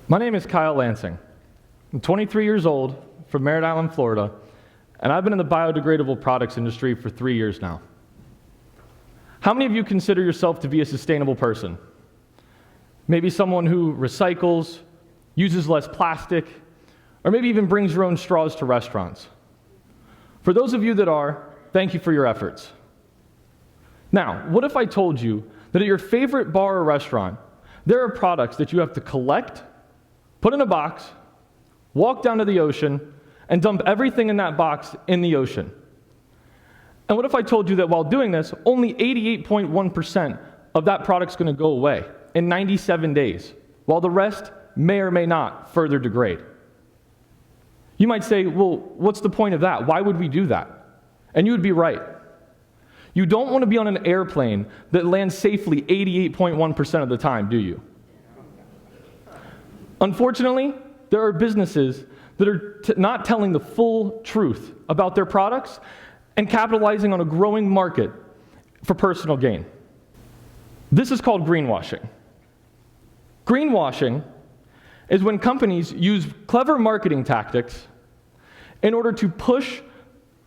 My name is Kyle Lansing. I'm 23 years old from Merritt Island, Florida, and I've been in the biodegradable products industry for 3 years now. How many of you consider yourself to be a sustainable person? Maybe someone who recycles, uses less plastic, or maybe even brings your own straws to restaurants. For those of you that are, thank you for your efforts. Now, what if I told you that at your favorite bar or restaurant, there are products that you have to collect, put in a box, walk down to the ocean, and dump everything in that box in the ocean? And what if I told you that while doing this, only 88.1% of that product's going to go away in 97 days, while the rest may or may not further degrade? You might say, well, what's the point of that? Why would we do that? And you would be right. You don't want to be on an airplane that lands safely 88.1% of the time, do you? Unfortunately, there are businesses that are not telling the full truth about their products and capitalizing on a growing market for personal gain. This is called greenwashing. Greenwashing is when companies use clever marketing tactics in order to push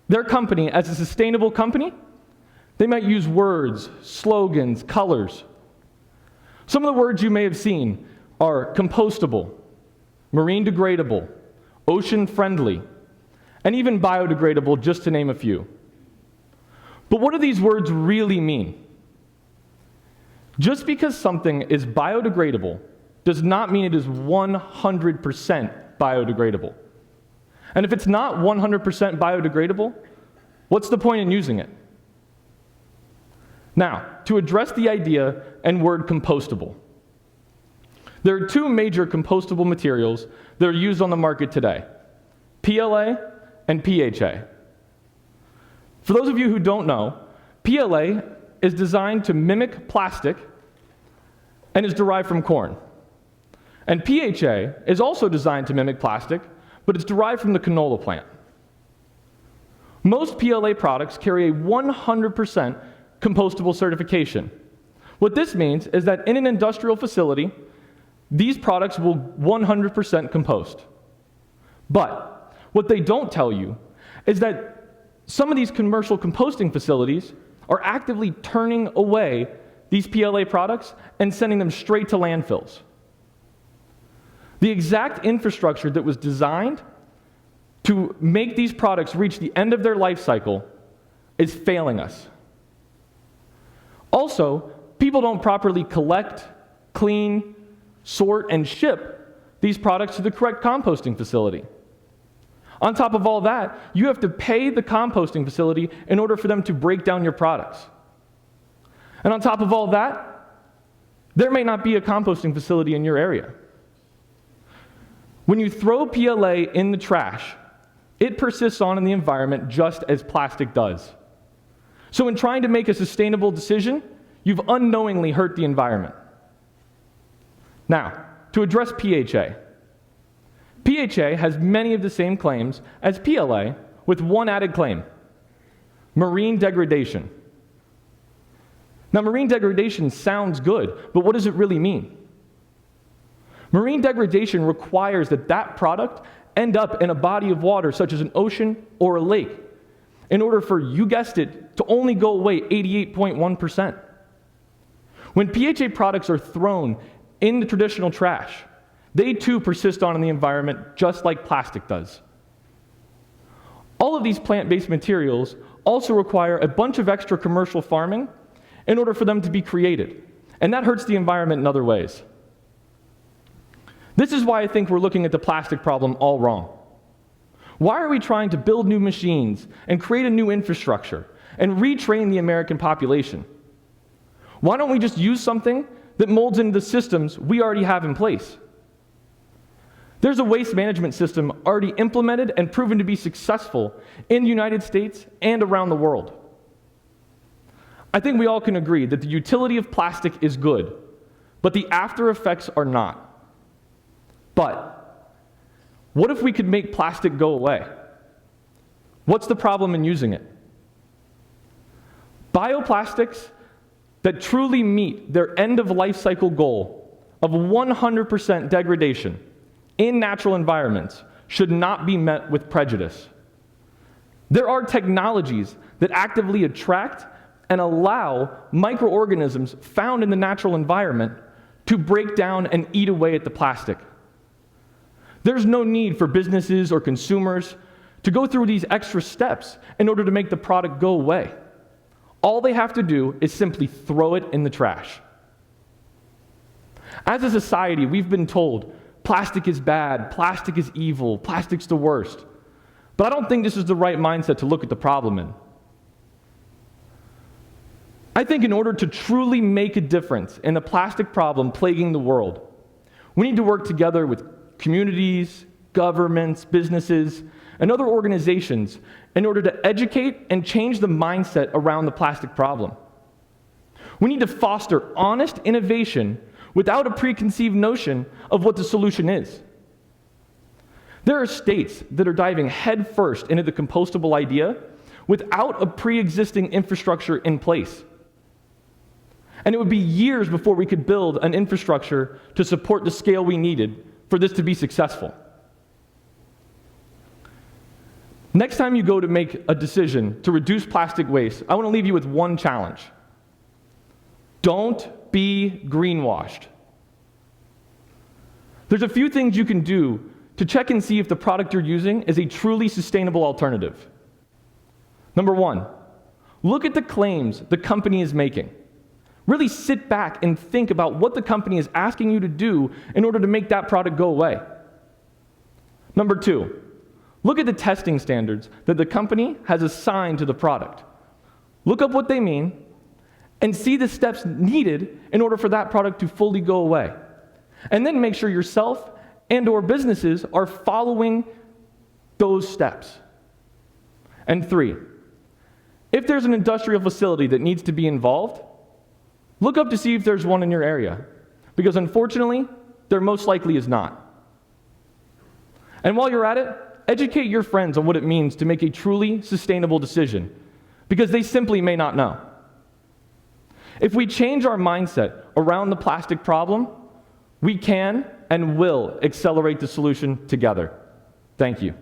their company as a sustainable company. They might use words, slogans, colors. Some of the words you may have seen are compostable, marine degradable, ocean friendly, and even biodegradable, just to name a few. But what do these words really mean? Just because something is biodegradable does not mean it is 100% biodegradable. And if it's not 100% biodegradable, what's the point in using it? Now, to address the idea and word compostable, there are two major compostable materials that are used on the market today: PLA and PHA. For those of you who don't know, PLA is designed to mimic plastic and is derived from corn. And PHA is also designed to mimic plastic, but it's derived from the canola plant. Most PLA products carry a 100% compostable certification. What this means is that in an industrial facility, these products will 100% compost. But what they don't tell you is that some of these commercial composting facilities are actively turning away these PLA products and sending them straight to landfills. The exact infrastructure that was designed to make these products reach the end of their life cycle is failing us. Also, people don't properly collect, clean, sort, and ship these products to the correct composting facility. On top of all that, you have to pay the composting facility in order for them to break down your products. And on top of all that, there may not be a composting facility in your area. When you throw PLA in the trash, it persists on in the environment just as plastic does. So in trying to make a sustainable decision, you've unknowingly hurt the environment. Now, to address PHA. PHA has many of the same claims as PLA, with one added claim: marine degradation. Now, marine degradation sounds good, but what does it really mean? Marine degradation requires that that product end up in a body of water, such as an ocean or a lake, in order for, you guessed it, to only go away 88.1%. When PHA products are thrown in the traditional trash, they too persist on in the environment just like plastic does. All of these plant-based materials also require a bunch of extra commercial farming in order for them to be created, and that hurts the environment in other ways. This is why I think we're looking at the plastic problem all wrong. Why are we trying to build new machines and create a new infrastructure and retrain the American population? Why don't we just use something that molds into the systems we already have in place? There's a waste management system already implemented and proven to be successful in the United States and around the world. I think we all can agree that the utility of plastic is good, but the after effects are not. But what if we could make plastic go away? What's the problem in using it? Bioplastics that truly meet their end-of-life cycle goal of 100% degradation in natural environments should not be met with prejudice. There are technologies that actively attract and allow microorganisms found in the natural environment to break down and eat away at the plastic. There's no need for businesses or consumers to go through these extra steps in order to make the product go away. All they have to do is simply throw it in the trash. As a society, we've been told plastic is bad, plastic is evil, plastic's the worst. But I don't think this is the right mindset to look at the problem in. I think in order to truly make a difference in the plastic problem plaguing the world, we need to work together with communities, governments, businesses, and other organizations in order to educate and change the mindset around the plastic problem. We need to foster honest innovation without a preconceived notion of what the solution is. There are states that are diving headfirst into the compostable idea without a pre-existing infrastructure in place. And it would be years before we could build an infrastructure to support the scale we needed for this to be successful. Next time you go to make a decision to reduce plastic waste, I want to leave you with one challenge. Don't be greenwashed. There's a few things you can do to check and see if the product you're using is a truly sustainable alternative. Number one, look at the claims the company is making. Really sit back and think about what the company is asking you to do in order to make that product go away. Number two, look at the testing standards that the company has assigned to the product. Look up what they mean and see the steps needed in order for that product to fully go away. And then make sure yourself and/or businesses are following those steps. And three, if there's an industrial facility that needs to be involved, look up to see if there's one in your area, because unfortunately, there most likely is not. And while you're at it, educate your friends on what it means to make a truly sustainable decision, because they simply may not know. If we change our mindset around the plastic problem, we can and will accelerate the solution together. Thank you.